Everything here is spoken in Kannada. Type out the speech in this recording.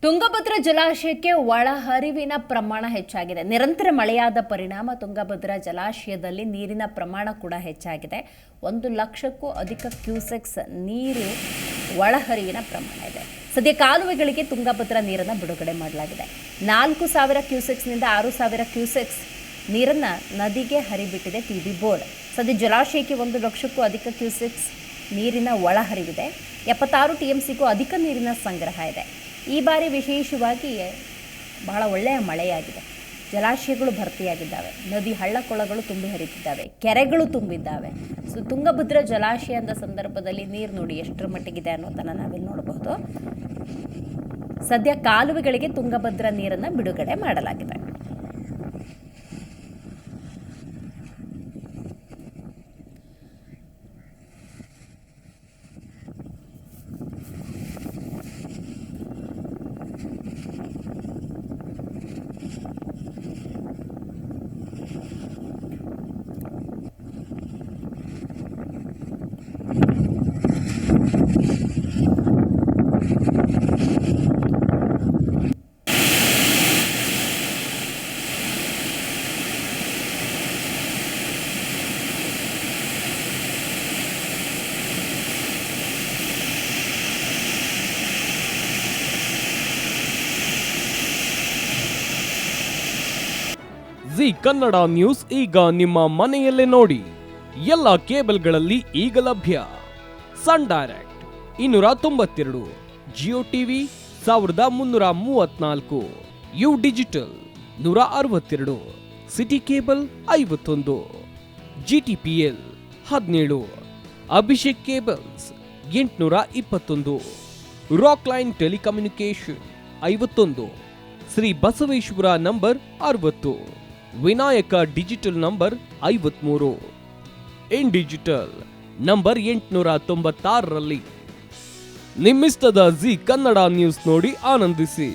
ತುಂಗಭದ್ರಾ ಜಲಾಶಯಕ್ಕೆ ಒಳಹರಿವಿನ ಪ್ರಮಾಣ ಹೆಚ್ಚಾಗಿದೆ. ನಿರಂತರ ಮಳೆಯಾದ ಪರಿಣಾಮ ತುಂಗಭದ್ರಾ ಜಲಾಶಯದಲ್ಲಿ ನೀರಿನ ಪ್ರಮಾಣ ಕೂಡ ಹೆಚ್ಚಾಗಿದೆ. 1 ಲಕ್ಷಕ್ಕೂ ಅಧಿಕ ಕ್ಯೂಸೆಕ್ಸ್ ನೀರು ಒಳಹರಿವಿನ ಪ್ರಮಾಣ ಇದೆ. ಸದ್ಯ ಕಾಲುವೆಗಳಿಗೆ ತುಂಗಭದ್ರಾ ನೀರನ್ನು ಬಿಡುಗಡೆ ಮಾಡಲಾಗಿದೆ. 4,000 ಕ್ಯೂಸೆಕ್ಸ್ನಿಂದ 6,000 ಕ್ಯೂಸೆಕ್ಸ್ ನೀರನ್ನು ನದಿಗೆ ಹರಿಬಿಟ್ಟಿದೆ ಟಿಬಿ ಬೋರ್ಡ್. ಸದ್ಯ ಜಲಾಶಯಕ್ಕೆ 1 ಲಕ್ಷಕ್ಕೂ ಅಧಿಕ ಕ್ಯೂಸೆಕ್ಸ್ ನೀರಿನ ಒಳಹರಿವಿದೆ. 76 TMCಗೂ ಅಧಿಕ ನೀರಿನ ಸಂಗ್ರಹ ಇದೆ. ಈ ಬಾರಿ ವಿಶೇಷವಾಗಿ ಬಹಳ ಒಳ್ಳೆಯ ಮಳೆಯಾಗಿದೆ. ಜಲಾಶಯಗಳು ಭರ್ತಿಯಾಗಿದ್ದಾವೆ, ನದಿ ಹಳ್ಳ ಕೊಳ್ಳಗಳು ತುಂಬಿ ಹರಿತಿದ್ದಾವೆ, ಕೆರೆಗಳು ತುಂಬಿದ್ದಾವೆ. ಸೊ ತುಂಗಭದ್ರಾ ಜಲಾಶಯ ಅಂದ ಸಂದರ್ಭದಲ್ಲಿ ನೀರು ನೋಡಿ ಎಷ್ಟರ ಮಟ್ಟಿಗಿದೆ ಅನ್ನೋದನ್ನು ನಾವಿಲ್ಲಿ ನೋಡಬಹುದು. ಸದ್ಯ ಕಾಲುವೆಗಳಿಗೆ ತುಂಗಭದ್ರಾ ನೀರನ್ನು ಬಿಡುಗಡೆ ಮಾಡಲಾಗಿದೆ. ಜಿ ಕನ್ನಡ ನ್ಯೂಸ್ ಈಗ ನಿಮ್ಮ ಮನೆಯಲ್ಲೇ ನೋಡಿ. ಎಲ್ಲ ಕೇಬಲ್ಗಳಲ್ಲಿ ಈಗ ಲಭ್ಯ. Sun Direct 292, Jio TV 1334, U Digital 162, City Cable 51, GTPL 17, Abhishek cables 821, Rockline telecommunication 51, Shri Basaveshwara number 60, Vinayaka digital number 53, in digital number 896ರಲ್ಲಿ. ನಿಮ್ಮಿಸ್ತದ ಜಿ ಕನ್ನಡ ನ್ಯೂಸ್ ನೋಡಿ ಆನಂದಿಸಿ.